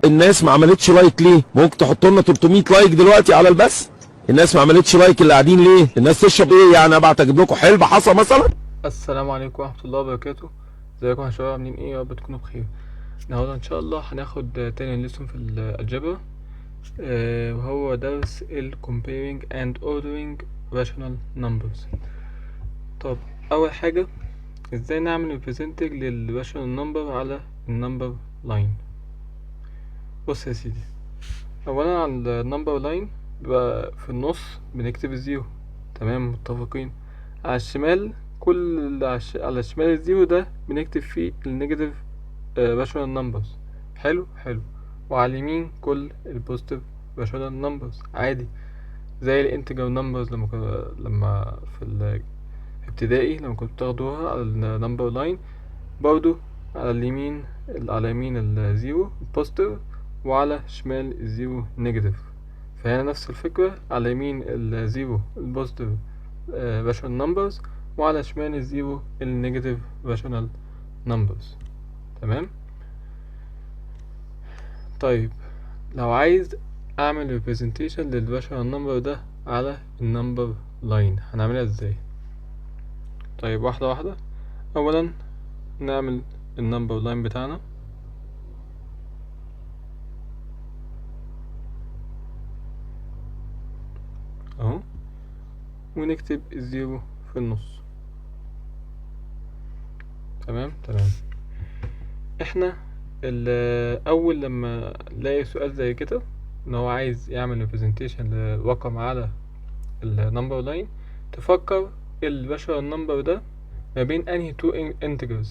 الناس ما عملتش لايك ليه؟ ممكن تحط لنا 300 لايك دلوقتي على البث. الناس ما عملتش لايك اللي قاعدين ليه؟ الناس تشرب ايه يعني؟ ابعت اجيب لكم حلبة حصى مثلا؟ السلام عليكم ورحمة الله وبركاته. ازيكم يا شباب، عاملين ايه؟ يا رب تكونوا بخير. النهارده ان شاء الله هناخد تاني ليسون في الالجبرا، وهو درس ال comparing and ordering rational numbers. طب اول حاجة، ازاي نعمل representing لل rational number على النمبر لاين؟ بص يا سيدي، اولا على النمبر لاين بيبقى في النص بنكتب الزيرو، تمام؟ متفقين. على الشمال كل على شمال الزيرو ده بنكتب فيه النيجاتيف راشونال نمبرز. حلو حلو. وعلى اليمين كل البوزيتيف راشونال نمبرز عادي، زي الانتجر نمبرز لما في الابتدائي لما كنتوا بتاخدوها على النمبر لاين. برضو على اليمين، على يمين الزيرو بوزيتيف، وعلى شمال الزيرو نيجاتيف. فهنا نفس الفكرة، على يمين الزيرو البوزيتيف راشونال نمبرز، وعلى شمال الزيرو النيجاتيف راشونال نمبرز. تمام. طيب لو عايز اعمل representation للراشونال نمبر ده على النمبر لاين هنعملها ازاي؟ طيب واحدة واحدة. اولا نعمل النمبر لاين بتاعنا، اهو، ونكتب الزيرو في النص. تمام تمام. احنا اول لما نلاقي سؤال زي كده ان هو عايز يعمل representation لرقم على النمبر لاين، تفكر الراشونال نمبر ده ما بين انهي تو integers.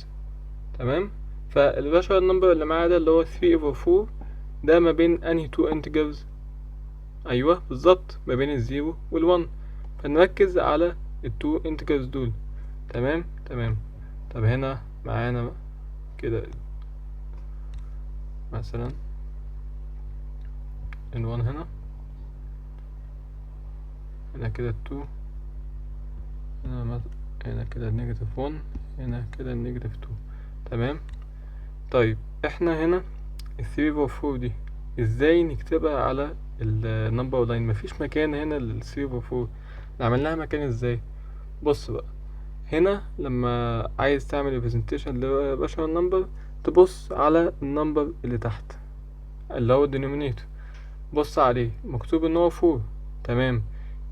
تمام. فالراشونال نمبر اللي معايا ده اللي هو 3 over 4 ده ما بين انهي تو integers؟ ايوه بالظبط، ما بين الزيرو والون. فنركز على التو integers دول. تمام تمام. طب هنا معانا كده مثلا ال1 هنا كده ال2، هنا كده النيجاتيف 1، هنا كده النيجاتيف 2. تمام. طيب احنا هنا ال3 over 4 دي ازاي نكتبها على النمبر لاين؟ مفيش مكان هنا لل3 over 4. نعمل لها مكان ازاي؟ بص بقى، هنا لما عايز تعمل representation لراشونال نمبر تبص على النمبر اللي تحت اللي هو الدينومينيتور، بص عليه مكتوب ان هو 4. تمام.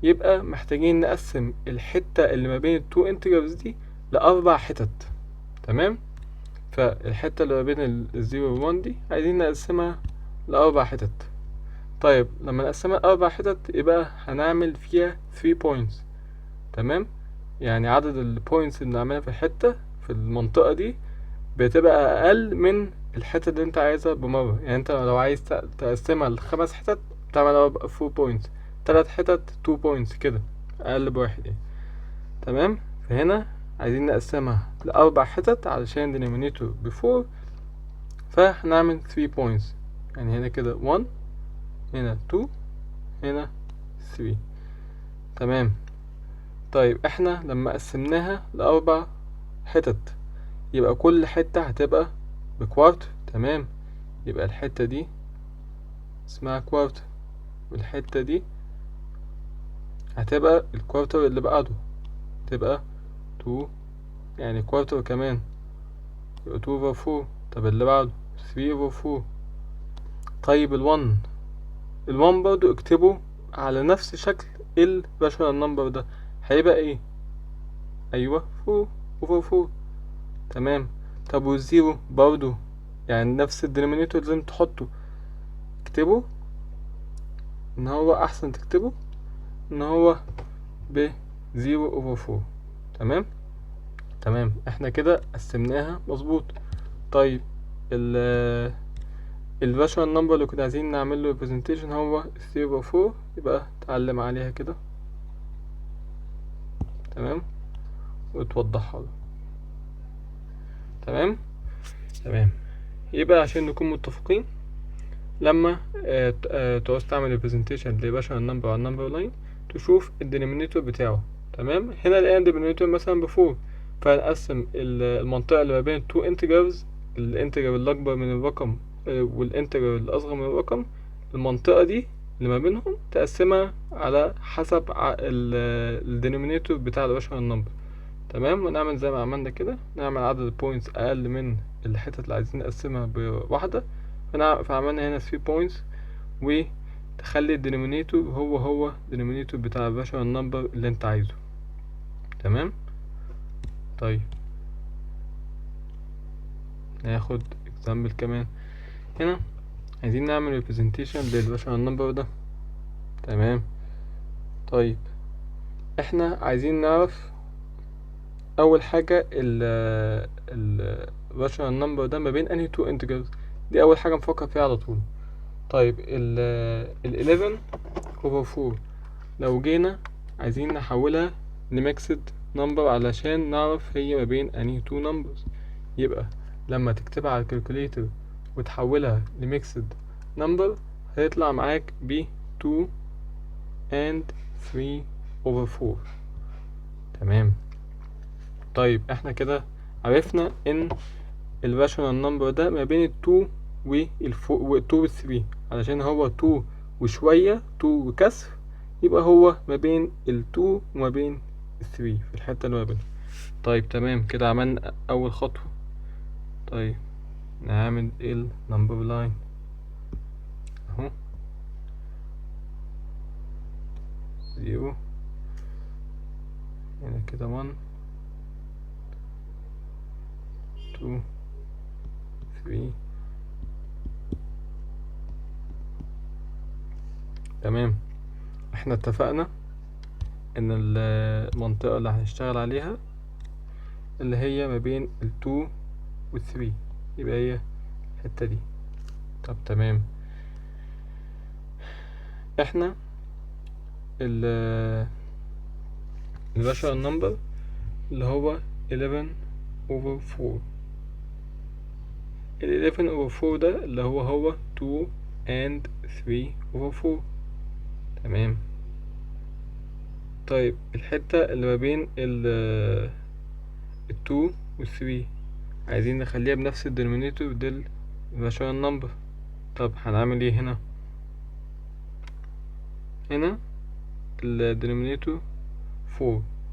يبقى محتاجين نقسم الحتة اللي ما بين التو انتجرز دي لأربع حتت. تمام. فالحتة اللي ما بين الزيرو والون دي عايزين نقسمها لأربع حتت. طيب لما نقسمها لأربع حتت يبقى هنعمل فيها 3 points. تمام. يعني عدد البوينتس اللي نعملها في الحتة في المنطقة دي بتبقى أقل من الحتة اللي انت عايزها بمرة. يعني انت لو عايز تقسمها لخمس حتت تعمل 4 points، 3 حتت 2 points كده، أقل بواحد يعني. تمام. فهنا عايزين نقسمها لأربع حتت علشان denominator ب4، فهنعمل 3 points. يعني هنا كده 1، هنا 2، هنا 3. تمام. طيب احنا لما قسمناها لأربع حتت يبقى كل حتة هتبقى بكوارت. تمام. يبقى الحتة دي اسمها كوارت، والحتة دي هتبقى الكوارتر اللي بعده تبقى 2، يعني كوارتر كمان يبقى 2 over 4. طب اللي بعده 3 over 4. طيب ال1 برضو اكتبه على نفس شكل الراشونال نمبر ده، هيبقى ايه؟ ايوه 4 over 4. تمام. طب والزيرو برضو يعني نفس الدينومينيتور لازم تحطه، اكتبه ان هو احسن تكتبه ان هو ب 0 over 4. تمام تمام. احنا كده قسمناها مظبوط. طيب الراشونال نمبر اللي كنا عايزين نعمل له representation هو 3 over 4، يبقى تعلم عليها كده. تمام. وتوضحها له. تمام تمام. يبقى عشان نكون متفقين، لما تعوز تعمل representation لراشونال نمبر على النمبر لاين تشوف الدينومينيتور بتاعه. تمام. هنا لقينا الدينومينيتور مثلا ب4، فهنقسم المنطقة اللي ما بين التو انتجرز، الانتجر الأكبر من الرقم والانتجر الأصغر من الرقم، المنطقة دي اللي ما بينهم تقسمها على حسب الدينومينيتور بتاع الراشونال نمبر. تمام، ونعمل زي ما عملنا كده، نعمل عدد البوينتس أقل من الحتت اللي عايزين نقسمها بواحدة، فعملنا هنا 3 بوينتس، وتخلي الدينومينيتور هو الدينومينيتور بتاع الراشونال نمبر اللي انت عايزه. تمام. طيب ناخد example كمان. هنا عايزين نعمل representation للراشونال نمبر ده. تمام. طيب احنا عايزين نعرف اول حاجة ال rational number ده ما بين انهي two integers. دي اول حاجة نفكر فيها على طول. طيب ال 11 over 4 لو جينا عايزين نحولها لميكسد نمبر علشان نعرف هي ما بين انهي two numbers، يبقى لما تكتبها على الكالكوليتر وتحولها لميكسد نمبر هيطلع معاك ب 2 and 3 over 4. تمام. طيب احنا كده عرفنا ان الراشونال نمبر ده ما بين ال2 وال2 وال3، علشان هو 2 وشوية 2 وكسر، يبقى هو ما بين ال2 وما بين ال3 في الحتة اللي ما بينهم. طيب تمام كده عملنا اول خطوة. طيب نعمل النمبر لاين اهو 0 هنا كده 1 2 3. تمام. احنا اتفقنا ان المنطقة اللي هنشتغل عليها اللي هي ما بين ال2 وال3، يبقى هي الحتة دي. طب تمام. احنا الراشونال نمبر اللي هو 11 over 4. ال 11 over 4 ده اللي هو 2 and 3 over 4. تمام. طيب الحتة اللي ما بين ال 2 وال 3 عايزين نخليها بنفس الدينومينيتور del rational number. طب هنعمل ايه هنا؟ هنا الدينومينيتور 4،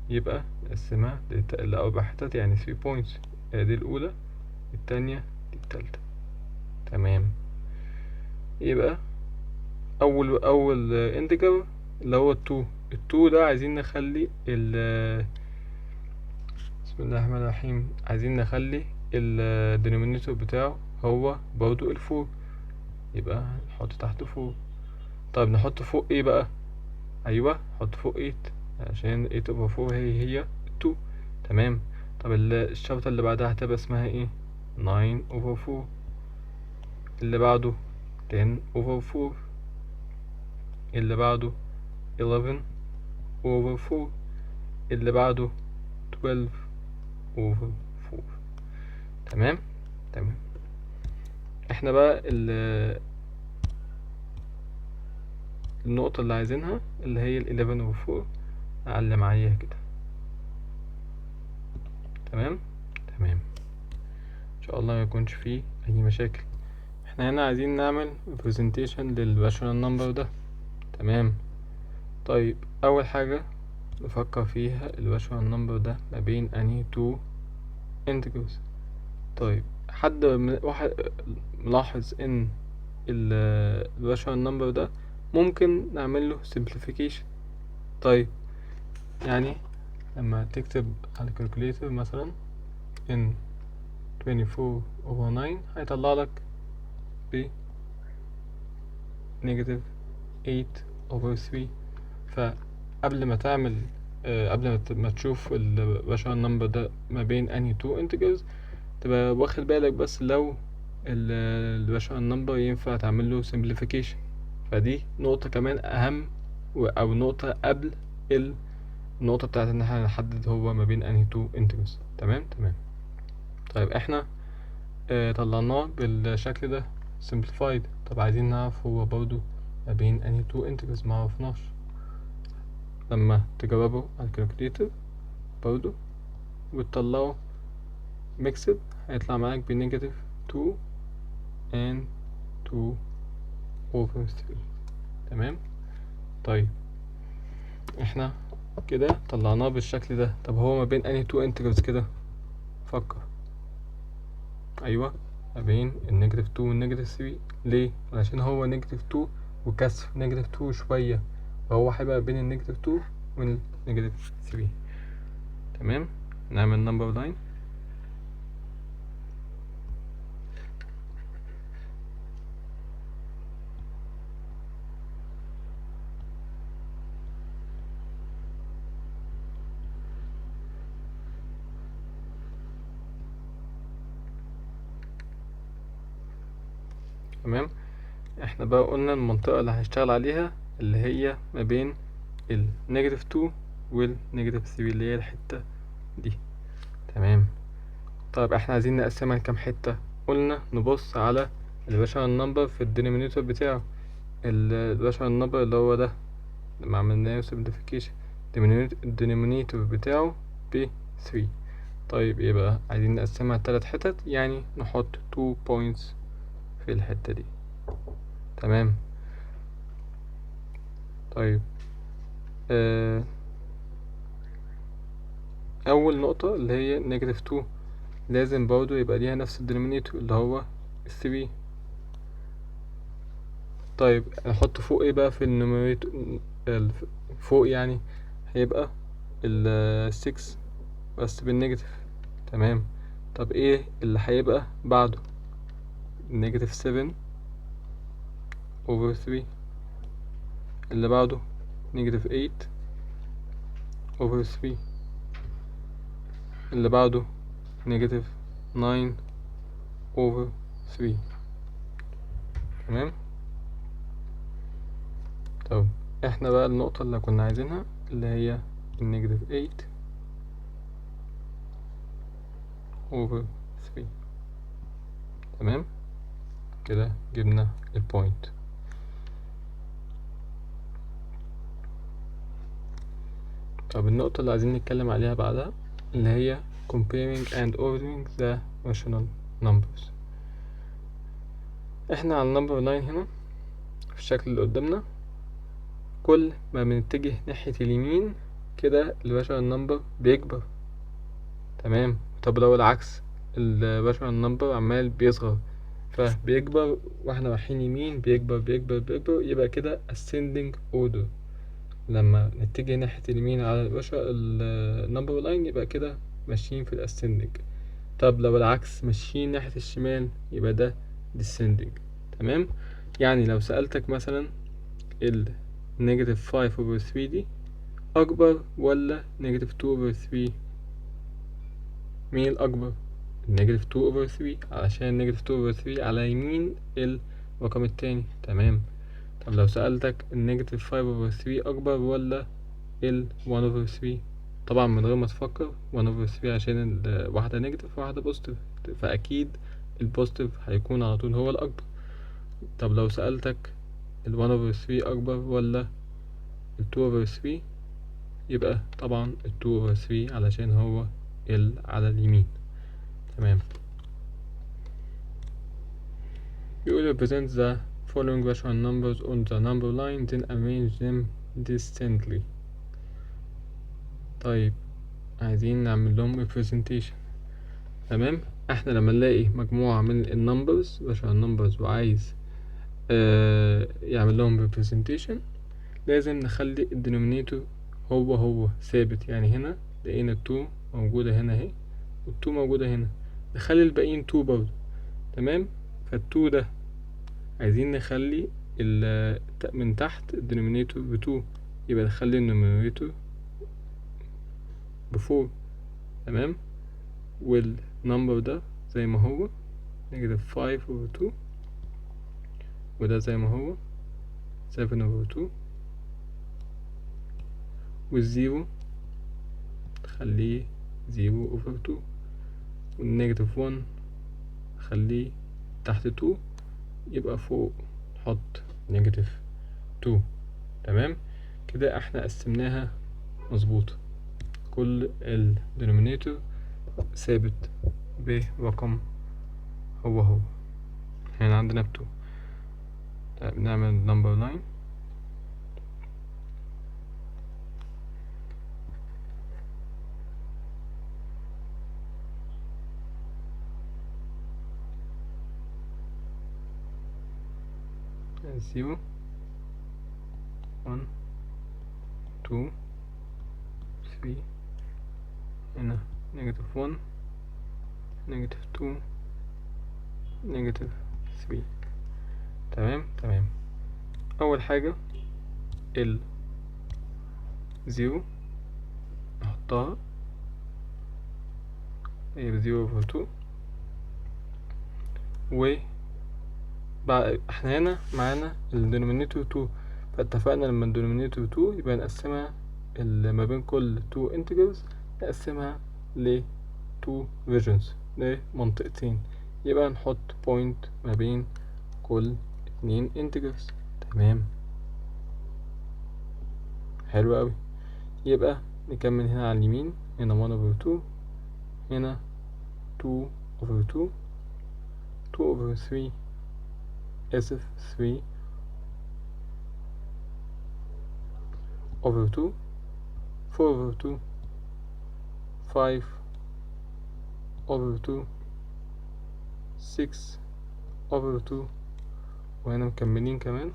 يبقى نقسمها لأربع حتت يعني 3 points. دي الأولى، التانية، دي التالتة. تمام. يبقى أول انتجر اللي هو ال2 ده عايزين نخلي بسم الله الرحمن الرحيم، عايزين نخلي الدينومينيتور بتاعه هو برضو ال4، يبقى نحط تحت 4. طيب نحط فوق ايه بقى؟ ايوه نحط فوق 8 عشان 8 over 4 هي 2. تمام. طب الشرطة اللي بعدها هتبقى اسمها ايه؟ 9 over 4. اللي بعده 10 over 4. اللي بعده 11 over 4. اللي بعده 12 over 4. تمام. تمام. احنا بقى النقطة اللي عايزينها اللي هي 11 over 4 اعلم عليها كده. تمام. تمام. ان شاء الله ما يكونش فيه اي مشاكل. احنا هنا عايزين نعمل representation للراشونال نمبر ده. تمام. طيب اول حاجة نفكر فيها الراشونال نمبر ده ما بين انهي two integers. طيب واحد ملاحظ ان الراشونال نمبر ده ممكن نعمل له simplification. طيب يعني لما تكتب على الكالكوليتر مثلا ان 24 over 9 هيطلع لك ب negative 8 over 3. فقبل ما تعمل قبل ما تشوف الراشونال نمبر ده ما بين انهي two integers تبقى واخد بالك بس لو الراشونال نمبر ينفع تعمل له simplification. فدي نقطة كمان أهم أو نقطة قبل النقطة بتاعت إن احنا نحدد هو ما بين انهي two integers. تمام. تمام. طيب احنا طلعناه بالشكل ده simplified. طب عايزين نعرف هو برضو ما بين انهي two integers، معرفناش. لما تجربه على الكالكوليتر برضو وتطلعه mixed هيطلع معاك بنيجاتيف 2 and 2 over 3. تمام. طيب احنا كده طلعناه بالشكل ده. طب هو ما بين انهي تو انتجرز كده؟ فكر. ايوه، ما بين النيجاتيف 2 والنيجاتيف 3. ليه؟ علشان هو نيجاتيف 2 وكسر نيجاتيف 2 شوية، فهو هيبقى بين النيجاتيف 2 والنيجاتيف 3. تمام. نعمل نمبر لاين. تمام. احنا بقى قلنا المنطقة اللي هنشتغل عليها اللي هي ما بين النيجاتيف 2 والنيجاتيف 3، اللي هي الحتة دي. تمام. طيب احنا عايزين نقسمها لكام حتة؟ قلنا نبص على الراشونال نمبر في الدينومينيتور بتاعه. الراشونال نمبر اللي هو ده لما عملناه simplification الدينومينيتور بتاعه ب 3. طيب يبقى عايزين نقسمها 3 حتت، يعني نحط 2 points في الحتة دي. تمام. طيب أول نقطة اللي هي نيجاتيف 2 لازم برضو يبقى ليها نفس الدينومينيتور اللي هو 3. طيب نحط فوق ايه بقى في النوميريتور؟ فوق يعني هيبقى 6 بس بالنيجاتيف. تمام. طب ايه اللي هيبقى بعده؟ نيجاتيف 7 over 3. اللي بعده نيجاتيف 8 over 3. اللي بعده نيجاتيف 9 over 3. تمام. طب احنا بقى النقطة اللي كنا عايزينها اللي هي النيجاتيف 8 over 3. تمام. كده جبنا البوينت. طب النقطة اللي عايزين نتكلم عليها بعدها اللي هي comparing and ordering the rational numbers. احنا على النمبر 9 هنا في الشكل اللي قدامنا، كل ما بنتجه ناحية اليمين كده الراشونال نمبر بيكبر. تمام. طب لو العكس، الراشونال نمبر عمال بيصغر، فبيكبر واحنا رايحين يمين بيكبر بيكبر بيكبر، يبقى كده ascending order. لما نتجه ناحية اليمين على النمبر لاين يبقى كده ماشيين في الاسcending. طب لو العكس ماشيين ناحية الشمال يبقى ده descending. تمام. يعني لو سألتك مثلا ال negative 5 over 3 دي أكبر ولا negative 2 over 3؟ مين الأكبر؟ negative 2 over 3، علشان negative 2 over 3 على يمين الرقم التاني. تمام. طب لو سألتك ال negative 5 over 3 أكبر ولا ال 1 over 3؟ طبعا من غير ما تفكر 1 over 3 عشان واحدة نيجاتيف وواحدة بوزيتيف، فأكيد البوزيتيف هيكون على طول هو الأكبر. طب لو سألتك ال 1 over 3 أكبر ولا ال 2 over 3؟ يبقى طبعا ال 2 over 3 علشان هو على اليمين. تمام. You will represent the following rational numbers on the number line then arrange them distantly. طيب عايزين نعمل لهم representation. تمام. احنا لما نلاقي مجموعة من النمبرز rational numbers وعايز يعمل لهم representation، لازم نخلي الدينومينيتور هو ثابت. يعني هنا لقينا 2 موجودة هنا اهي، وال2 موجودة هنا، نخلي الباقيين 2 برضه. تمام. فال2 ده عايزين نخلي من تحت الدينومينيتور ب2، يبقى نخلي النوميريتور ب4. تمام. والنمبر ده زي ما هو negative 5 over 2، وده زي ما هو 7 over 2، والزيرو خليه 0 over 2، والنيجاتيف 1 خليه تحت 2، يبقى فوق نحط نيجاتيف 2. تمام. كده احنا قسمناها مظبوط، كل الدينومينيتور ثابت برقم هو هنا عندنا ب2. طيب نعمل نمبر لاين. زيرو 1 2 3 هنا نيجاتيف 1 نيجاتيف 2 نيجاتيف 3. تمام. اول حاجة ال 0 نحطها هي 0 over 2 و احنا هنا معانا الدينومينيتور 2، فاتفقنا لما الدينومينيتور 2 يبقى نقسمها ما بين كل 2 integers نقسمها ل 2 regions لمنطقتين، يبقى نحط point ما بين كل 2 integers. تمام، حلو اوي. يبقى نكمل هنا على اليمين، هنا 1 over 2 هنا 2 over 2 2 over 3 اسف 3 over 2 4 over 2 5 over 2 6 over 2 وهنا مكملين كمان.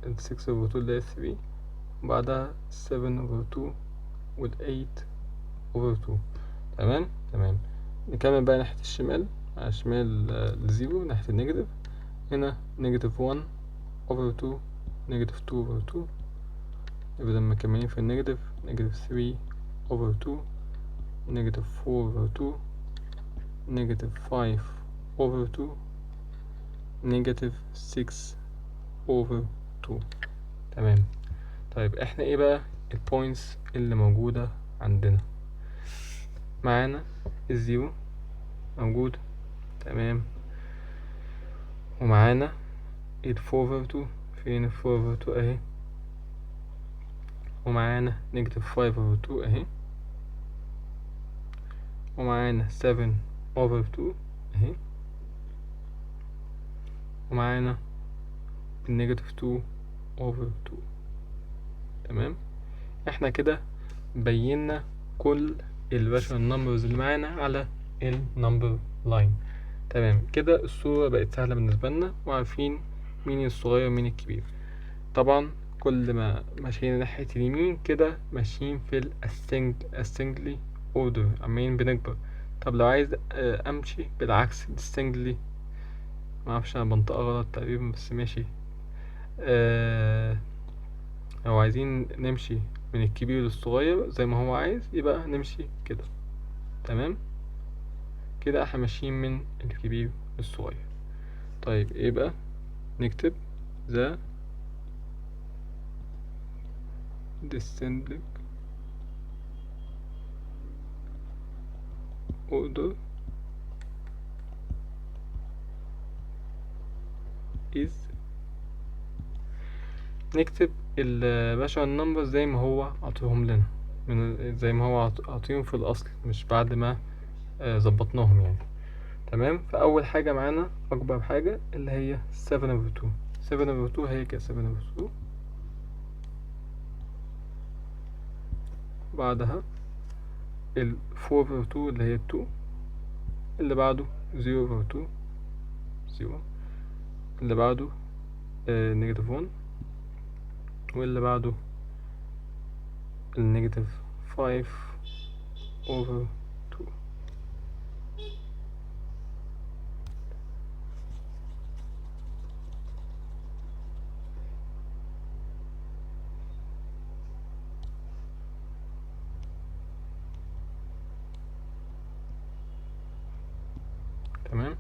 ال 6 over 2 اللي هي 3 وبعدها 7 over 2 وال 8 over 2. تمام. نكمل بقى ناحية الشمال، على الشمال الزيرو ناحية النيجاتيف، هنا نيجاتيف 1 over 2 نيجاتيف 2 over 2 يبقى لما مكملين في النيجاتيف نيجاتيف 3 over 2 نيجاتيف 4 over 2 نيجاتيف 5 over 2 نيجاتيف 6 over 2. تمام. طيب احنا ايه بقى البوينتس اللي موجودة عندنا؟ معانا الزيرو موجود، تمام، ومعانا ال 4 over 2، فين ال 4 over 2 اهي، ومعانا نيجاتيف 5 over 2 اهي، ومعانا 7 over 2 اهي، ومعانا النيجاتيف 2 over 2. تمام، احنا كده بينا كل الراشونال نمبرز اللي معانا على النمبر لاين. تمام كده الصورة بقت سهلة بالنسبة لنا وعارفين مين الصغير ومين الكبير. طبعا كل ما ماشيين ناحية اليمين كده ماشيين في الاسنجلي اوردر، عمالين بنكبر. طب لو عايز امشي بالعكس السنجلي، معرفش انا بنطقها غلط تقريبا بس ماشي. لو عايزين نمشي من الكبير للصغير زي ما هو عايز يبقى نمشي كده. تمام كده احنا ماشيين من الكبير للصغير. طيب يبقى نكتب the descending order is، نكتب الراشونال نمبر زي ما هو عطيهم لنا، زي ما هو عطيهم في الأصل، مش بعد ما ظبطناهم يعني. تمام، فأول حاجة معانا أكبر حاجة اللي هي 7 over 2. 7 over 2 هي كده 7 over 2، بعدها ال 4 over 2 اللي هي 2، اللي بعده 0 over 2 0، اللي بعده نيجاتيف 1، واللي بعده النيجاتيف 5 over 2. تمام،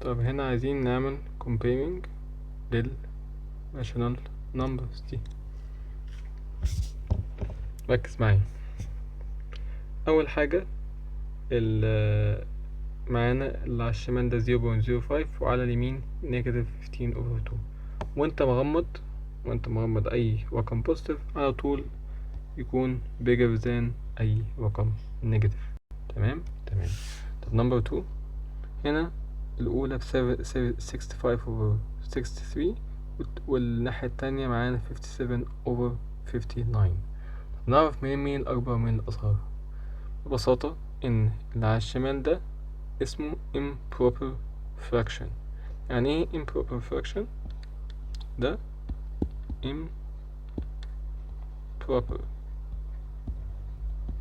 طب هنا عايزين نعمل comparing لل rational numbers دي. ركز معايا، أول حاجة معانا اللي على الشمال ده 0.05 وعلى اليمين نيجاتيف 15/2. وانت مغمض اي رقم بوزيتيف على طول يكون bigger than اي رقم نيجاتيف. تمام. طب نمبر 2 هنا الأولى ب 65/63 والناحية التانية معانا 57/59. نعرف مين الأكبر من الأصغر؟ ببساطة إن اللي على الشمال ده اسمه improper fraction. يعني ايه improper fraction؟ ده improper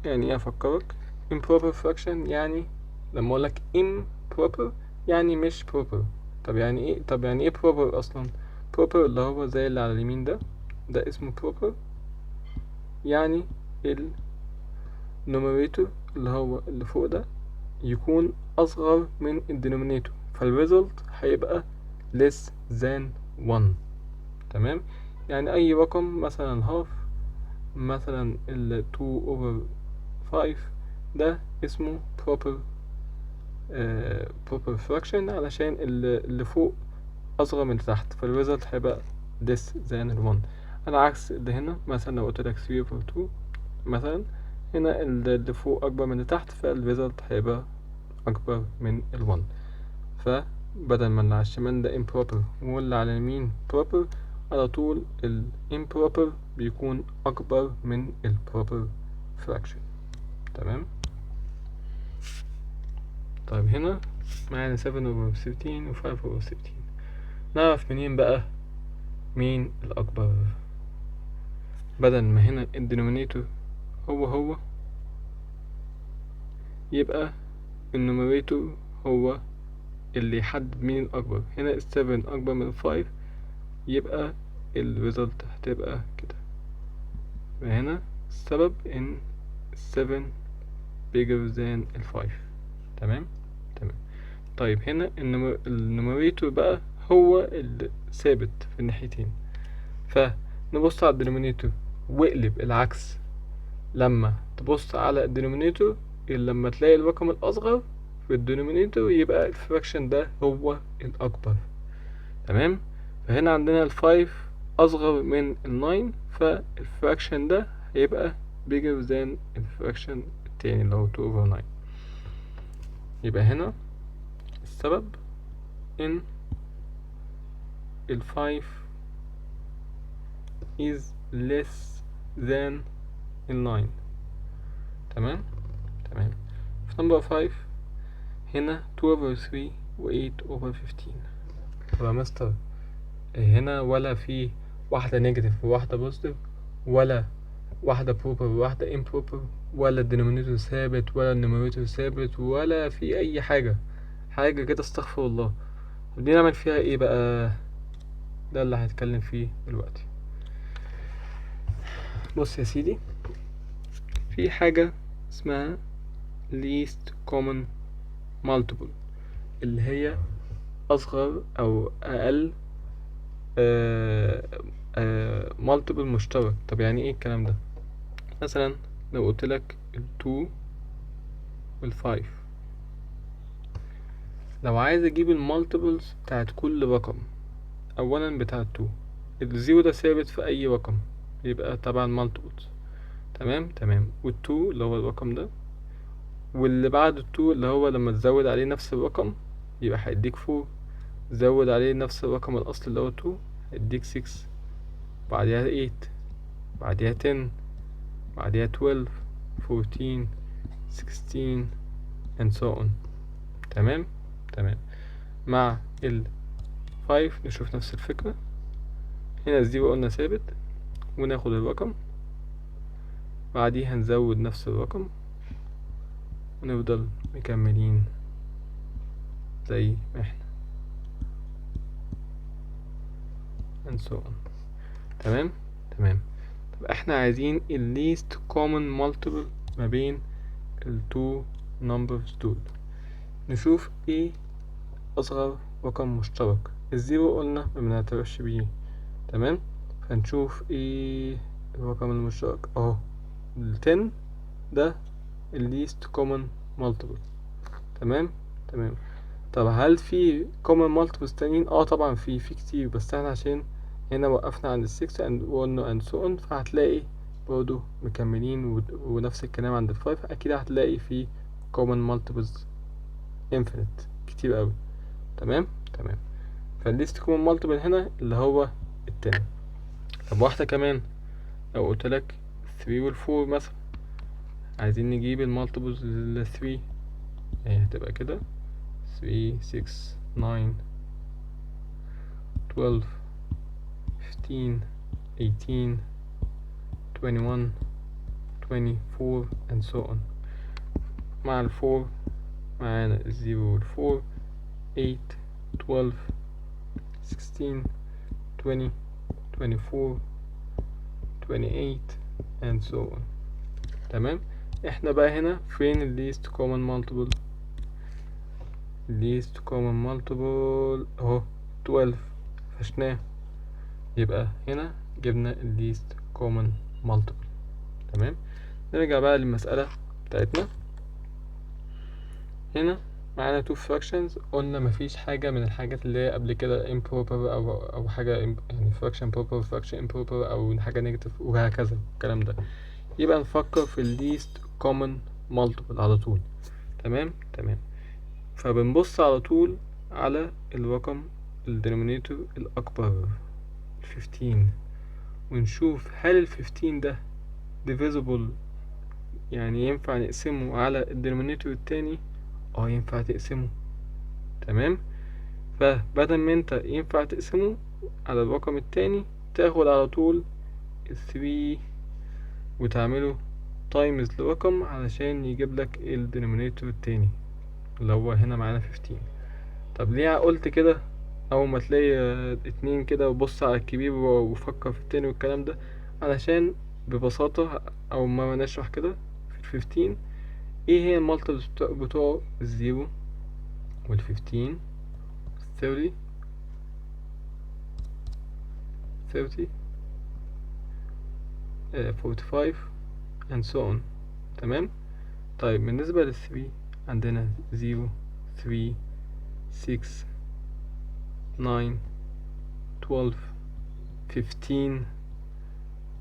يعني ايه افكرك؟ improper fraction يعني لما اقولك improper يعني مش proper. طب يعني ايه proper اصلا؟ proper اللي هو زي اللي على اليمين ده اسمه proper، يعني النوميريتور اللي هو اللي فوق ده يكون اصغر من الدينومينيتور، فالريزلت هيبقى less than 1. تمام. يعني اي رقم مثلا half، مثلا ال 2/5 ده اسمه proper fraction علشان اللي فوق اصغر من اللي تحت، فالريزلت هيبقى less than 1. على عكس اللي هنا مثلا لو قلت لك 3/2 مثلا، هنا اللي فوق اكبر من اللي تحت، فالريزلت هيبقى اكبر من 1. فبدل ما اللي على الشمال ده improper واللي على اليمين proper، على طول ال improper بيكون اكبر من ال proper fraction. تمام. طيب هنا معانا 7/13 و 5/13. نعرف منين بقى مين الأكبر؟ بدل ما هنا الدينومينيتور هو يبقى النوميريتور هو اللي يحدد مين الأكبر. هنا ال 7 أكبر من 5 يبقى الريزلت هتبقى كده. هنا السبب إن 7 bigger than 5. تمام. طيب هنا النوميريتور بقى هو اللي ثابت في الناحيتين، فنبص على الدينومينيتور واقلب العكس. لما تبص على الدينومينيتور لما تلاقي الرقم الأصغر في الدينومينيتور يبقى الفراكشن ده هو الأكبر. تمام. فهنا عندنا الفايف أصغر من الناين، فالفراكشن ده هيبقى bigger than الفراكشن التاني اللي هو 2/9. يبقى هنا السبب إن ال5 is less than ال9. تمام. في نمبر 5 هنا 2/3 و 8/15. طب يا مستر هنا ولا في واحدة نيجاتيف وواحدة بوزيتيف، ولا واحدة بروبر وواحدة امبروبر، ولا الدينومينيتور ثابت ولا النوميريتور ثابت، ولا في أي حاجة كده، استغفر الله. طب دي نعمل فيها ايه بقى؟ ده اللي هنتكلم فيه دلوقتي. بص يا سيدي، في حاجة اسمها least common multiple، اللي هي أصغر أو أقل multiple مشترك. طب يعني ايه الكلام ده؟ مثلا لو قلتلك 2 وال5، لو عايز اجيب المالتيبلز بتاعت كل رقم، اولا بتاع 2 الزيرو ده ثابت في اي رقم يبقى طبعا مالتيبلز. تمام. وال2 اللي هو الرقم ده، واللي بعد ال2 اللي هو لما تزود عليه نفس الرقم يبقى هيديك 4، زود عليه نفس الرقم الاصلي اللي هو 2 هيديك 6، بعديها 8، بعديها 10، بعديها 12، 14، 16 and so on. تمام. مع ال 5 نشوف نفس الفكرة. هنا الزيرو قلنا ثابت، وناخد الرقم بعديها نزود نفس الرقم ونفضل مكملين زي ما احنا and so on. تمام. طب احنا عايزين ال least common multiple ما بين ال two numbers دول. نشوف ايه اصغر رقم مشترك. الزيرو قلنا ما بنعترفش بيه. تمام. فنشوف ايه الرقم المشترك اهو. ال 10 ده ال least common multiple. تمام. طب هل في common multiples تانيين؟ طبعا في كتير، بس احنا عشان هنا وقفنا عند 6 and so on، فهتلاقي برضو مكملين ونفس الكلام عند 5. اكيد هتلاقي في common multiples infinite كتير اوي. تمام. فالليست common multiple هنا اللي هو التاني. طب واحدة كمان، لو قلتلك 3 وال 4 مثلا، عايزين نجيب المالتيبلز لل 3، يعني هتبقى كده 3 6 9 12 15 18 21 24 and so on. مع ال 4 معانا ال 0 وال 4 8 12 16 20 24 28 and so on. تمام. احنا بقى هنا فين ال least common multiple؟ least common multiple اهو 12، فشناه، يبقى هنا جبنا ال least common multiple. تمام. نرجع بقى للمسألة بتاعتنا. هنا معانا two fractions، قلنا مفيش حاجة من الحاجات اللي هي قبل كده improper أو حاجة يعني fraction proper fraction improper أو حاجة negative وهكذا الكلام ده. يبقى نفكر في ال least common multiple على طول. تمام. فبنبص على طول على الرقم الدينومينيتور الأكبر 15، ونشوف هل ال 15 ده divisible، يعني ينفع نقسمه على الدينومينيتور التاني. ينفع تقسمه. تمام. فبدل ما انت ينفع تقسمه على الرقم التاني، تاخد على طول ال 3 وتعمله تايمز لرقم علشان يجيب لك الدينومينيتور التاني اللي هو هنا معانا 15. طب ليه قلت كده؟ اول ما تلاقي 2 كده وبص على الكبير وفكر في التاني والكلام ده، علشان ببساطة او ما نشرح كده في ال 15 ايه هي المالتيبلز بتوع الزيرو وال 15 30 45 and so on. تمام. طيب بالنسبة لل 3 عندنا 0 3 6 9 12 15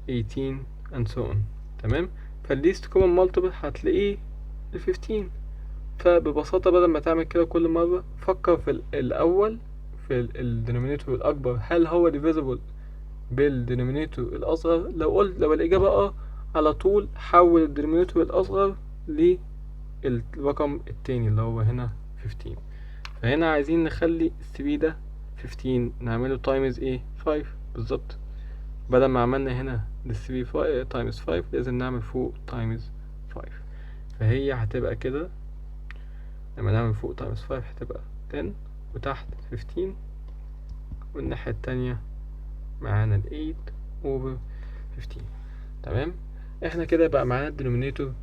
18 and so on. تمام. فالليست كومن مالتيبل هتلاقيه ال 15. فببساطة بدل ما تعمل كده كل مرة، فكر في الأول في الدينومينيتور الأكبر، هل هو divisible بالدينومينيتور الأصغر؟ لو الإجابة على طول حول الدينومينيتور الأصغر للرقم التاني اللي هو هنا 15. فهنا عايزين نخلي 3 ده 15 نعمله تايمز 5 بالظبط. بدل ما عملنا هنا 3 تايمز 5 لازم نعمل فوق تايمز 5. فهي هتبقى كده، لما نعمل فوق تايمز 5 هتبقى 10 وتحت 15، والناحية التانية معانا ال 8 over 15. تمام. احنا كده بقى معانا الدينومينيتور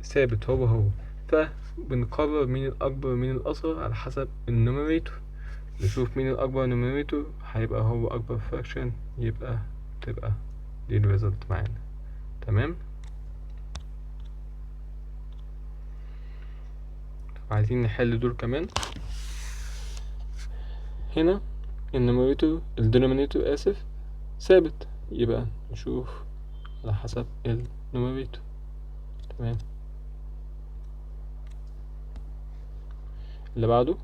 ثابت هو، فبنقرر مين الأكبر مين الأصغر على حسب النوميريتور. نشوف مين الأكبر نوميريتور، هيبقى هو أكبر فراكشن، يبقى تبقى دي الريزلت معانا. تمام. عايزين نحل دول كمان. هنا الدينومينيتور ثابت، يبقى نشوف على حسب النوميريتور. تمام. اللي بعده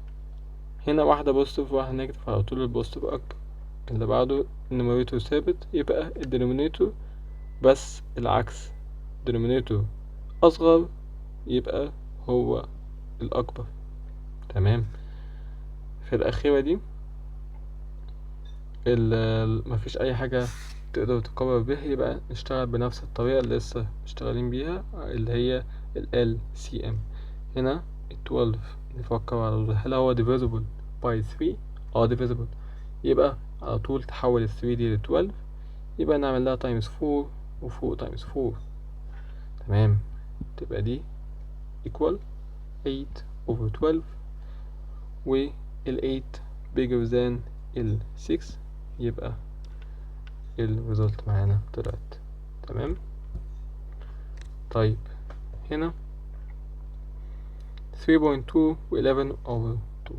هنا واحدة بوزيتيف وواحدة نيجاتيف، على طول البوزيتيف أكبر. اللي بعده النوميريتور ثابت، يبقى الدينومينيتور بس العكس، الدينومينيتور أصغر يبقى هو الأكبر. تمام. في الأخيرة دي مفيش أي حاجة تقدر تقرر بيها، يبقى نشتغل بنفس الطريقة اللي لسه مشتغلين بيها، اللي هي ال LCM. هنا 12 نفكر على هل هو divisible by 3؟ divisible، يبقى على طول تحول ال 3 دي ل 12، يبقى نعمل لها times 4 و4 times 4. تمام. تبقى دي equal 8 over 12، وال 8 bigger than ال 6، يبقى الريزلت معانا طلعت. تمام. طيب هنا 3.2 و 11/2.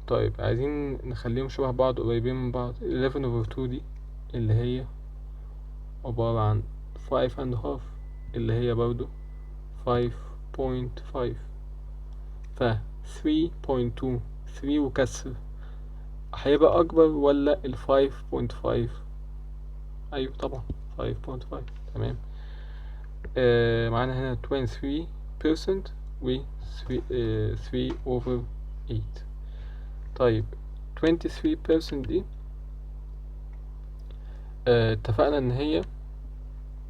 طيب عايزين نخليهم شبه بعض قريبين من بعض. 11/2 دي اللي هي عبارة عن 5.5 اللي هي برضو 5.5. ف 3.2 3 وكسر هيبقى أكبر ولا 5.5؟ أيوة طبعا 5.5. تمام. معانا هنا 23% و 3/8. طيب 23% دي اتفقنا ان هي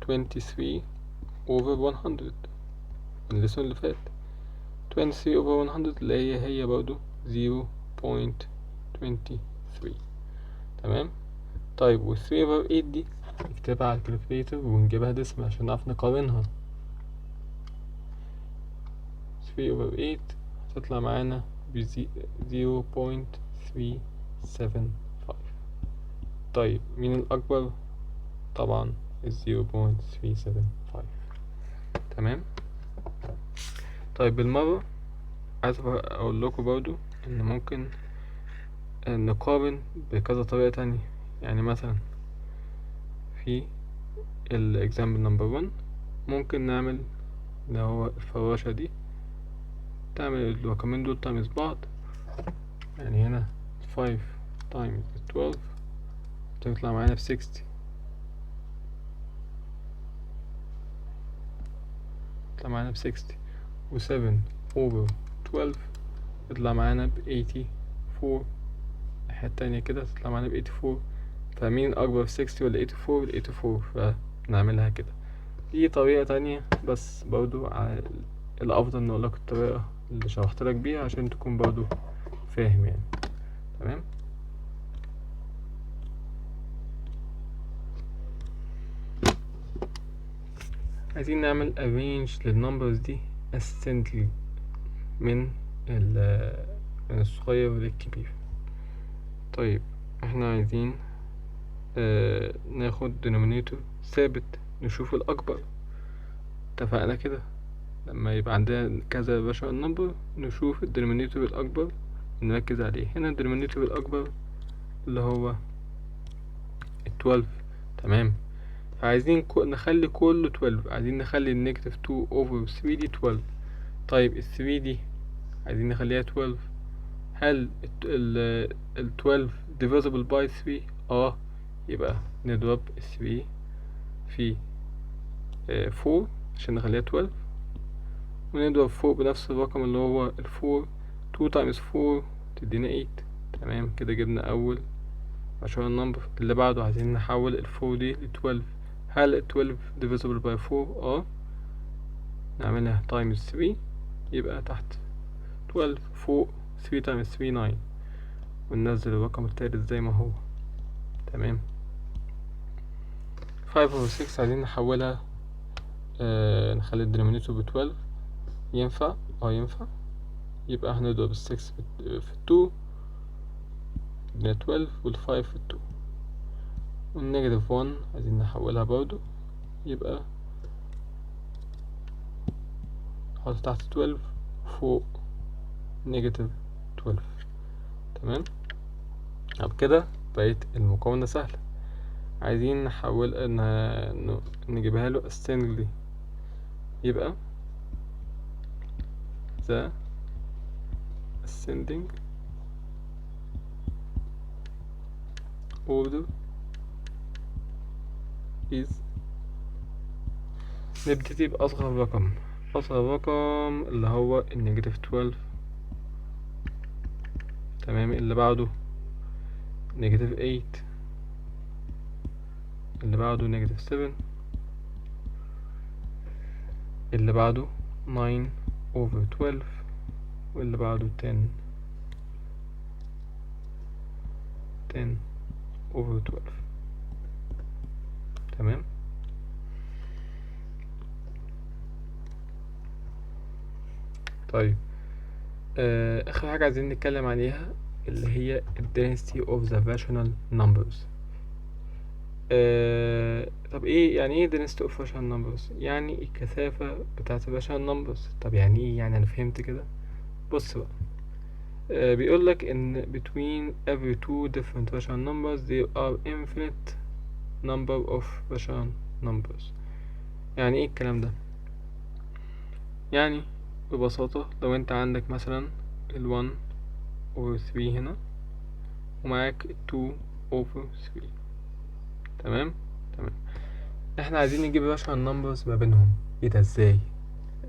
23/100 الليسون اللي فات. 23/100 اللي هي برضو 0.23. تمام. طيب و 3/8 دي نكتبها على الكالكوليتر ونجيبها ديسمال عشان نعرف نقارنها. 3/8 هتطلع معانا ب 0.375. طيب مين الأكبر؟ طبعا 0.375. تمام. طيب بالمرة عايز أقول لكم برضو إن ممكن نقارن بكذا طريقة تانية. يعني مثلا في الإكزامبل نمبر 1 ممكن نعمل اللي هو الفراشة دي، تعمل الرقمين دول تايمز بعض. يعني هنا 5 تايمز 12 تطلع معانا ب 60، تطلع معانا ب 60. و 7/12 تطلع معانا ب 84. الناحية التانية كده تطلع معانا ب 84. فمين الأكبر 60 ولا 84؟ 84. فنعملها كده. دي طريقة تانية بس برضو الأفضل نقولك الطريقة اللي شرحتلك بيها عشان تكون برضو فاهم يعني. تمام. عايزين نعمل arrange للنمبرز دي ascendingly من الصغير للكبير. طيب احنا عايزين ناخد denominator ثابت نشوف الأكبر. اتفقنا كده لما يبقى عندنا كذا rational number نشوف الدينومينيتور الأكبر نركز عليه. هنا الدينومينيتور الأكبر اللي هو 12. تمام. فعايزين نخلي كله 12. عايزين نخلي النيجاتيف 2/3 دي 12. طيب 3 دي عايزين نخليها 12. هل ال 12 divisible by 3؟ يبقى نضرب 3 في 4 عشان نخليها 12، ونضرب فوق بنفس الرقم اللي هو 4. 2 times 4 تدينا 8. تمام كده جبنا أول عشان النمبر. اللي بعده عايزين نحول 4 دي ل 12. هل 12 divisible by 4؟ نعملها times 3 يبقى تحت 12 فوق 3 times 3 9، وننزل الرقم التالت زي ما هو. تمام. 5 و 6 عايزين نحولها نخلي الدينومينيتور ب 12. ينفع؟ ينفع. يبقى هنضرب ال 6 في 2 يبقى 12 وال 5 في 2. والنيجاتيف 1 عايزين نحولها برضو، يبقى نحط تحت 12 فوق نيجاتيف 12. تمام. طب كده بقت المقارنة سهلة. عايزين نحول نجيبها له ascendingly، يبقى the ascending order is نبتدي بأصغر رقم. أصغر رقم اللي هو النيجاتيف 12. تمام. اللي بعده نيجاتيف 8، اللي بعده نيجاتيف 7، اللي بعده 9/12، واللي بعده 10/12. تمام. طيب آخر حاجة عايزين نتكلم عليها اللي هي density of the rational numbers. طب ايه يعني ايه density of rational numbers؟ يعني الكثافة بتاعة rational numbers. طب يعني ايه؟ يعني انا فهمت كده. بص بقى، بيقول لك ان between every two different rational numbers there are infinite number of rational numbers. يعني ايه الكلام ده؟ يعني ببساطة لو انت عندك مثلا ال 1 over 3 هنا، ومعاك ال 2 over 3. تمام. تمام. احنا عايزين نجيب rational numbers ما بينهم. ايه ده؟ ازاي؟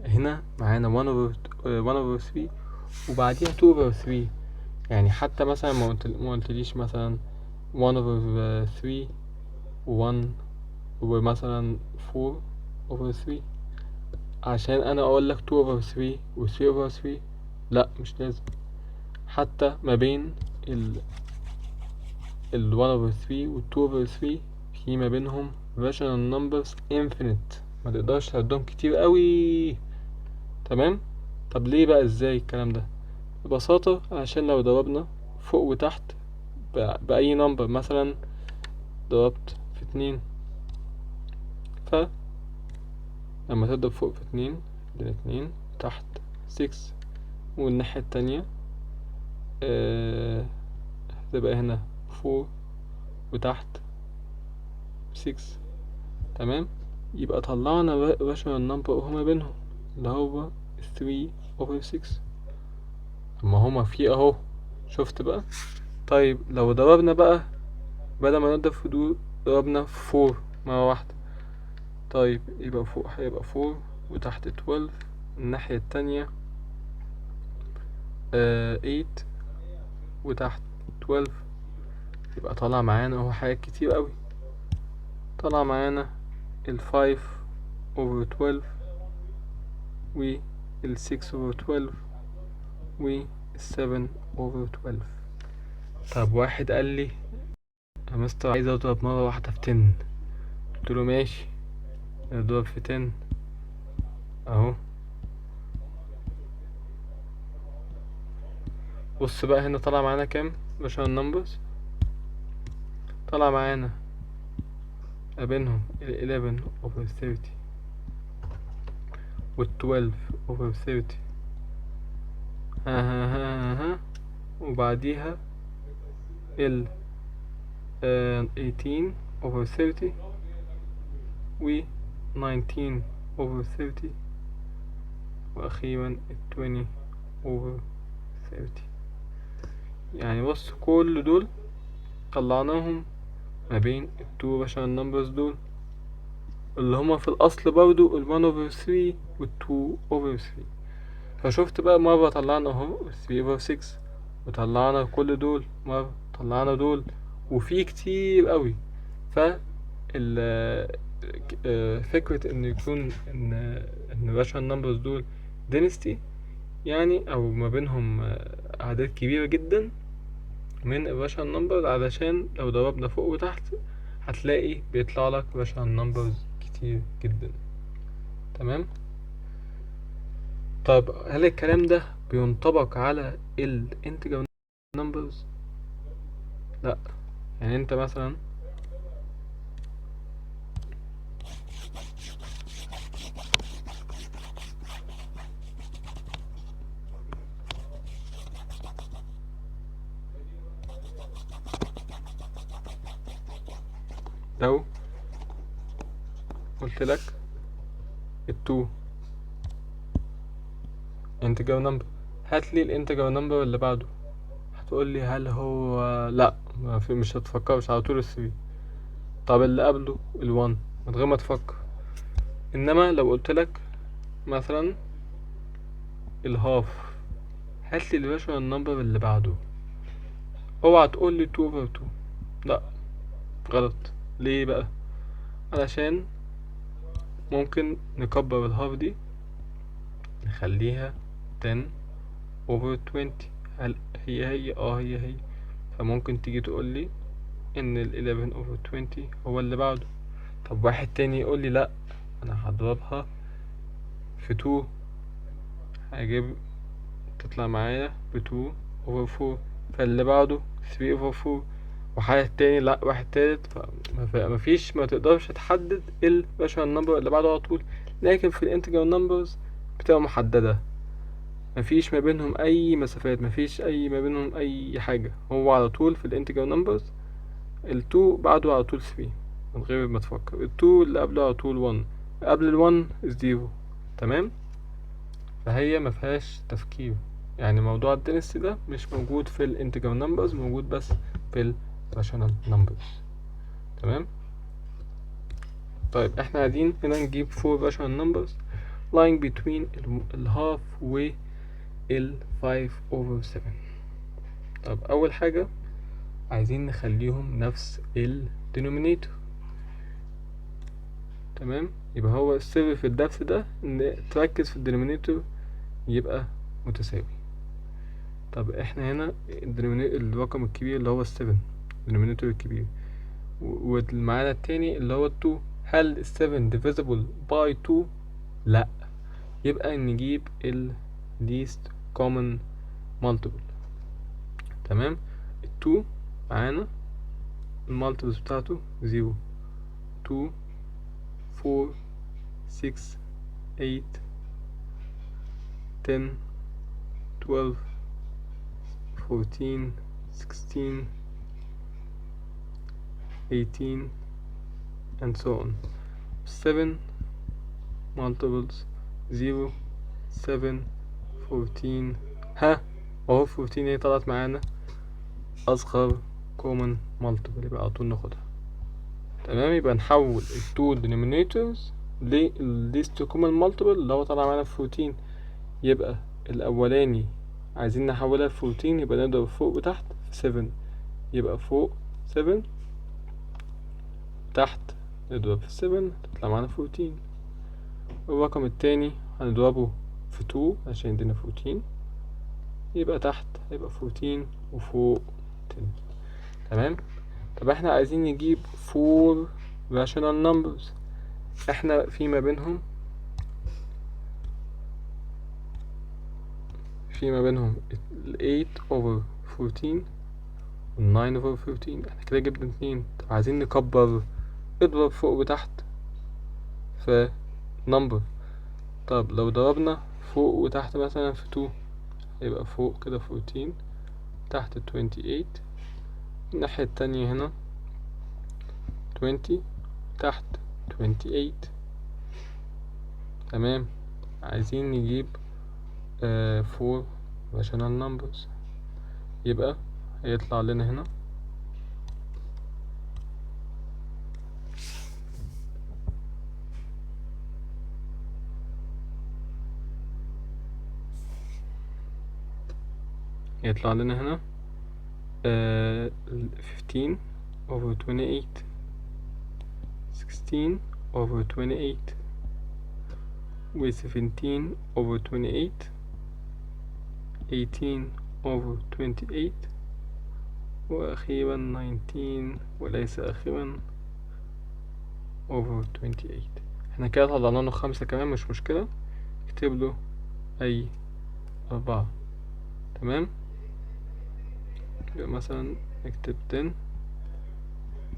هنا معانا 1 over 3 وبعديها 2 over 3. يعني حتى مثلا ما قلتليش مثلا 1 over 3 و 1 ومثلا 4 over 3 عشان انا اقول لك 2 over 3 و 3 over 3. لا، مش لازم. حتى ما بين ال 1 over 3 وال 2 over 3 في ما بينهم rational numbers infinite، ما تقدرش تعدهم كتير قوي. تمام. طب ليه بقى؟ ازاي الكلام ده؟ ببساطة عشان لو ضربنا فوق وتحت بأي نمبر، مثلا ضربت في 2، فلما تضرب فوق في 2 يدينا 2، تحت 6، والناحية التانية هتبقى هنا 4 وتحت 6. تمام. يبقى طلعنا rational number هما بينهم اللي هو 3 over 6. اما هما في اهو، شفت بقى؟ طيب لو ضربنا بقى، بدل ما نضرب في دول ضربنا في 4 مرة واحدة، طيب يبقى فوق هيبقى 4 وتحت 12، الناحية التانية 8 وتحت 12. يبقى طلع معانا اهو حاجات كتير قوي. طلع معانا ال 5 over 12 وال 6 over 12 وال 7 over 12. طب واحد قال لي يا مستر عايز اضرب مرة واحدة في 10. قلت له ماشي، اضرب في 10 اهو. بص بقى هنا طلع معانا كام rational numbers؟ طلع معانا ما بينهم ال 11 over 30 وال 12 over 30. ها ها ها ها. وبعديها ال 18 over 30 و 19 over 30 وأخيرا ال 20 over 30. يعني بص كل دول طلعناهم ما بين ال 2 rational numbers دول اللي هما في الأصل برضو ال 1 over 3 وال 2 over 3. فشفت بقى مرة طلعنا اهو 3 over 6، وطلعنا كل دول مرة، طلعنا دول، وفي كتير قوي. ف فكرة ان يكون ان rational numbers دول density، يعني او ما بينهم اعداد كبيرة جدا من rational numbers، علشان لو ضربنا فوق وتحت هتلاقي بيطلع لك rational numbers كتير جدا. تمام. طب هل الكلام ده بينطبق على ال integer numbers؟ لا. يعني انت مثلا لو قلت لك التو integer number، هات لي الانتجر نمبر اللي بعده، هتقول لي هل هو لا، ما في، مش هتفكرش على طول الثري. طب اللي قبله الوان من غير ما تفكر. انما لو قلت لك مثلا الهاف، هات لي الراشونال نمبر اللي بعده. اوعى تقول لي 2 over 2، لا، غلط. ليه بقى؟ علشان ممكن نكبر الهاف دي نخليها 10 over 20. هل هي فممكن تيجي تقول لي ان ال 11 over 20 هو اللي بعده. طب واحد تاني يقول لي لا، انا هضربها في 2، هجيب تطلع معايا ب 2 over 4، فاللي بعده 3 over 4، وواحد تاني لأ، واحد تالت. مفيش، ما تقدرش تحدد الراشونال نمبر اللي بعده على طول. لكن في الانتجر نمبرز بتبقى محددة، مفيش ما بينهم اي مسافات، مفيش ما بينهم اي حاجة. هو على طول في الانتجر نمبرز ال2 بعده على طول 3 من غير ما تفكر. ال2 اللي قبله على طول 1، قبل ال1 0. تمام. فهي مفيهاش تفكير. يعني موضوع الدنسي ده مش موجود في الانتجر نمبرز، موجود بس في الراشونال نمبرز. تمام. طيب احنا عايزين هنا نجيب 4 rational numbers lying between الهاف و ال 5/7. طب اول حاجة عايزين نخليهم نفس ال denominator. تمام. يبقى هو السر في الدرس ده ان تركز في الدينومينيتور يبقى متساوي. طب احنا هنا الرقم الكبير اللي هو ال7 الدينومينيتور الكبير، والمعانا التاني اللي هو ال2. هل ال7 divisible by 2؟ لا. يبقى نجيب ال least common multiple. تمام. ال2 معانا المالتيبلز بتاعته 0 2 4 6 8 10 12 14 16 18 and so on. 7 multiples 0 7 14. ها اهو 14 هي طلعت معانا اصغر common multiple، يبقى على طول ناخدها. تمام. يبقى نحول ال 2 denominators لل least common multiple اللي هو طلع معانا 14. يبقى الاولاني عايزين نحولها ل 14، يبقى نضرب فوق وتحت في 7، يبقى فوق 7 تحت نضرب في 7 تطلع معانا 14. الرقم التاني هنضربه في 2 عشان يدينا 14، يبقى تحت هيبقى 14 وفوق 10. تمام. طب احنا عايزين نجيب 4 rational numbers. احنا في ما بينهم ال 8 over 14 وال 9 over 14. احنا كده جبنا 2. طب عايزين نكبر، اضرب فوق وتحت في number. طب لو ضربنا فوق وتحت مثلا في 2، يبقى فوق كده 14 تحت 28. الناحية التانية هنا 20 تحت 28. تمام. عايزين نجيب 4 rational numbers. يبقى هيطلع لنا هنا يطلع لنا هنا 15 over 28 16 over 28 و 17 over 28 18 over 28 وأخيرا 19 وليس أخيرا over 28. احنا كده طلعنا له 5 كمان، مش مشكلة، اكتب له أي 4. تمام. يبقى مثلا نكتب 10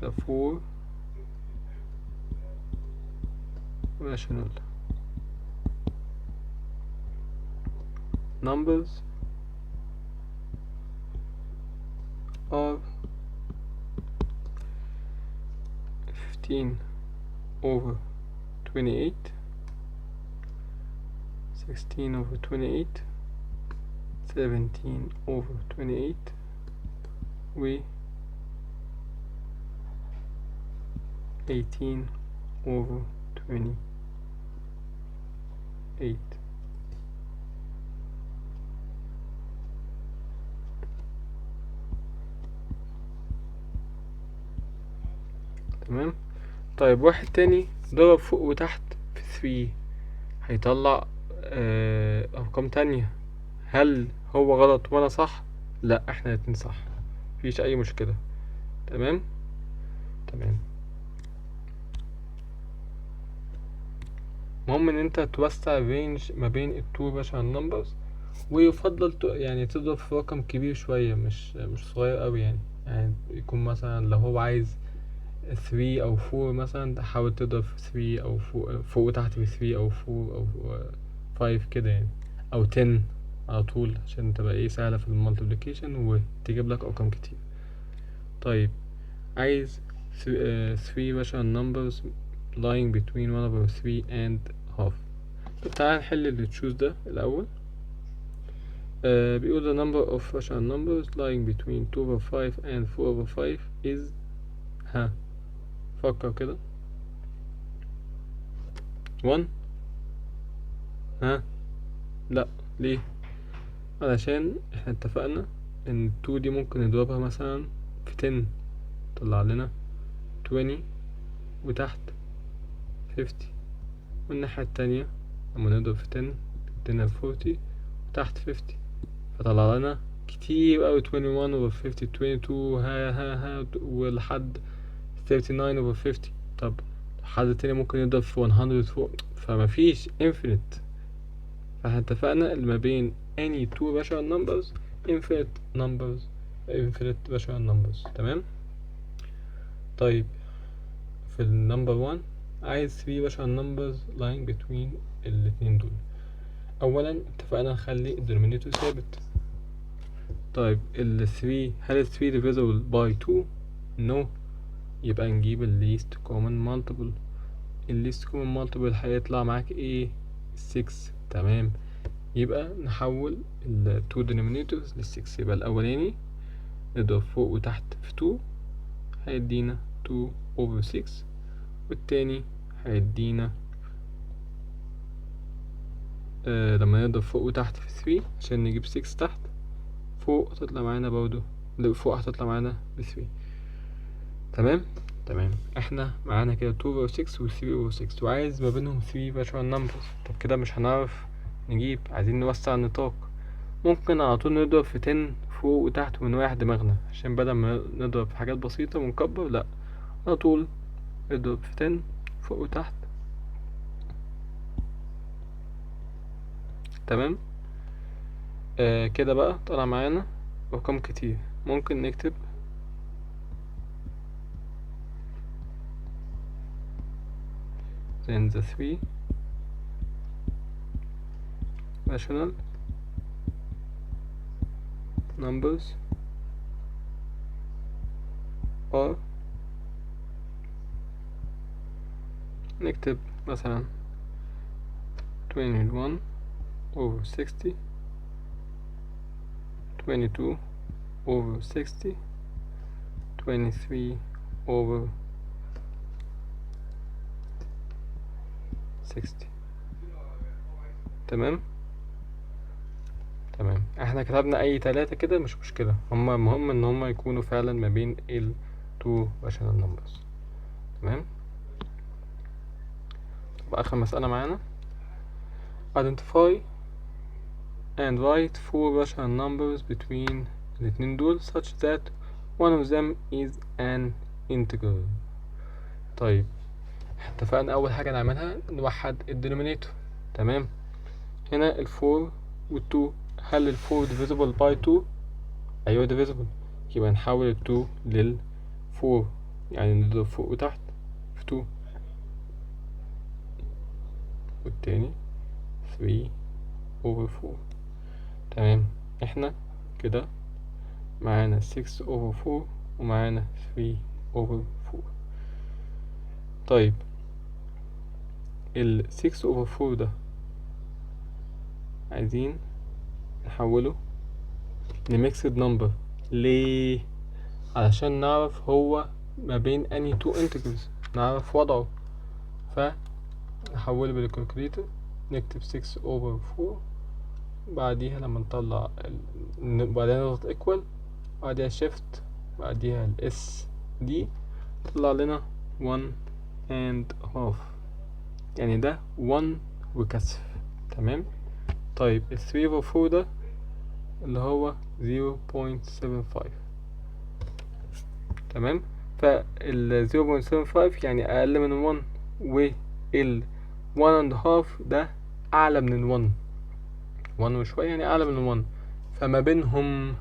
the 4 rational numbers are 15 over 28 16 over 28 17 over 28 و 18 over 28. تمام. طيب واحد تاني ضرب فوق وتحت في 3 هيطلع ارقام تانية. هل هو غلط وانا صح؟ لا، احنا الاتنين صح، مفيش اي مشكلة. تمام. تمام. المهم ان انت توسع الرينج ما بين التو rational numbers ويفضل يعني تضرب في رقم كبير شوية، مش صغير أوي يعني يكون مثلا لو هو عايز 3 أو 4 مثلا، تحاول تضرب في 3 أو فوق وتحت في 3 أو 4 أو 5 كده يعني، أو 10 على طول، عشان تبقى ايه سهلة في المالتيبليكيشن وتجيب لك أرقام كتير. طيب عايز 3 rational numbers lying between 1/3 and half. طب تعالى نحل اللي تشوز ده الأول. بيقول the number of rational numbers lying between 2/5 and 4/5 is فكر كده. 1. لا، ليه؟ علشان احنا اتفقنا ان 2 دي ممكن نضربها مثلا في 10، طلع لنا 20 وتحت 50، والناحية التانية لما نضرب في 10 ادينا 40 وتحت 50، فطلع لنا كتير اوي 21 over 50 22 ها ولحد 39 over 50. طب حد تاني ممكن يضرب في 100 فوق، فمفيش infinite. فاحنا اتفقنا اللي ما بين any two rational numbers infinite rational numbers. تمام. طيب في النمبر 1 عايز 3 rational numbers lying between الاتنين دول. اولا اتفقنا نخلي الدينومينيتور ثابت. طيب ال 3 هل ال 3 divisible by 2؟ no. يبقى نجيب ال least common multiple. ال least common multiple هيطلع معاك ايه؟ 6. تمام. يبقى نحول ال 2 denominators ل 6. يبقى الأولاني نضرب فوق وتحت في 2 هيدينا 2 over 6، والتاني هيدينا لما نضرب فوق وتحت في 3 عشان نجيب 6 تحت، فوق هتطلع معانا برضو، فوق هتطلع معانا ب 3. تمام. احنا معانا كده 2 over 6 و 3 over 6، وعايز ما بينهم 3 rational numbers. طب كده مش هنعرف نجيب، عايزين نوسع النطاق. ممكن على طول نضرب في 10 فوق وتحت ونريح دماغنا، عشان بدل ما نضرب في حاجات بسيطة ونكبر، لا، على طول نضرب في 10 فوق وتحت. تمام. كده بقى طلع معانا رقم كتير. ممكن نكتب then the 3 rational numbers are، نكتب مثلا 21 over 60 22 over 60 23 over 60. تمام. احنا كتبنا اي 3 كده مش مشكلة، هما المهم ان هما يكونوا فعلا ما بين ال 2 rational numbers. تمام. طب اخر مسألة معانا identify and write 4 rational numbers between الاتنين دول such that one of them is an integer. طيب اتفقنا اول حاجة نعملها نوحد الدينومينيتور. تمام. هنا ال 4 وال 2، هل ال 4 divisible by 2؟ ايوه divisible، يبقى نحول ال 2 لل 4، يعني نضرب فوق وتحت في 2، والتاني 3 over 4. تمام. احنا كده معانا 6 over 4 ومعانا 3 over 4. طيب ال 6 over 4 ده عايزين نحوله لميكسد نمبر. ليه؟ علشان نعرف هو ما بين اني 2 integers، نعرف وضعه. فنحوله بالكالكوليتر، نكتب 6 over 4، بعديها لما نطلع بعدين نضغط equal، بعديها shift، بعديها ال s دي طلع لنا 1 and half، يعني ده 1 وكسر. تمام. طيب ال 3 over 4 ده اللي هو 0.75. تمام. فال 0.75 يعني اقل من ال 1، وال 1 and half ده اعلى من ال 1. 1 وشوية يعني اعلى من 1. فما بينهم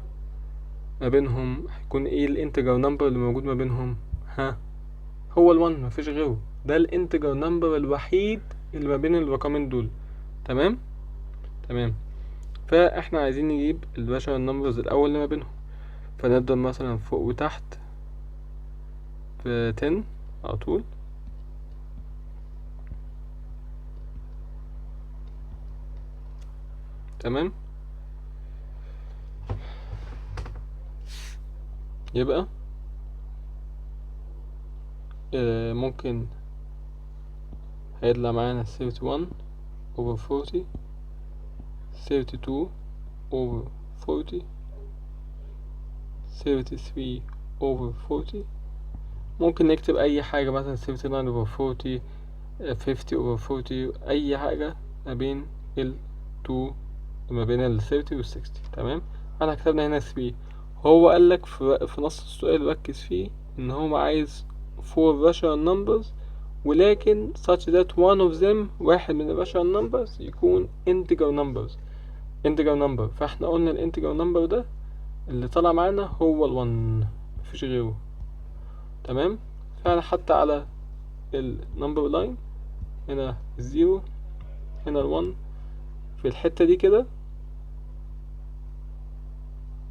هيكون ايه الانتجر نمبر اللي موجود ما بينهم؟ ها، هو ال1، مفيش غيره. ده الانتجر نمبر الوحيد اللي ما بين الرقمين دول. تمام. فاحنا عايزين نجيب الراشونال نمبرز الاول اللي ما بينهم، فنضرب مثلا فوق وتحت في 10 على طول. تمام. يبقى ممكن هيطلع معانا 31 over 40، 32 over 40، 33 over 40. ممكن نكتب اي حاجة مثلا 39 over 40، 50 over 40، اي حاجة ما بين ال 2، ما بين ال 30 وال 60. تمام. احنا كتبنا هنا 3. هو قالك في نص السؤال ركز فيه ان هو عايز 4 rational numbers، ولكن such that one of them، واحد من ال rational numbers يكون integer number. فاحنا قلنا ال integer number ده اللي طلع معانا هو ال1، مفيش غيره. تمام. فانا حتى على ال number line هنا 0، هنا ال1 في الحتة دي كده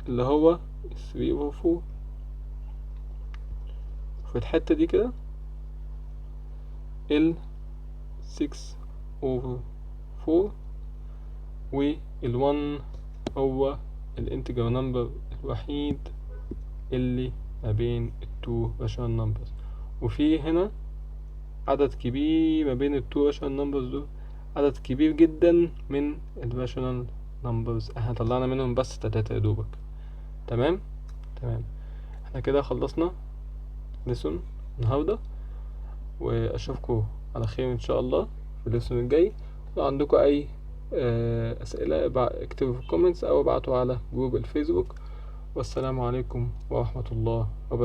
اللي هو 3 over 4، في الحتة دي كده ال 6 over 4، وال1 هو الانتجر نمبر الوحيد اللي ما بين التو راشونال نمبرز. وفي هنا عدد كبير ما بين التو راشونال نمبرز دول، عدد كبير جدا من الراشونال نمبرز، احنا طلعنا منهم بس 3 يا دوبك. تمام. احنا كده خلصنا ليسون النهارده، واشوفكم على خير ان شاء الله في الليسون الجاي. لو عندكم اي اسئله اكتبوا في الكومنتس او ابعتوا على جروب الفيسبوك. والسلام عليكم ورحمه الله وبركاته.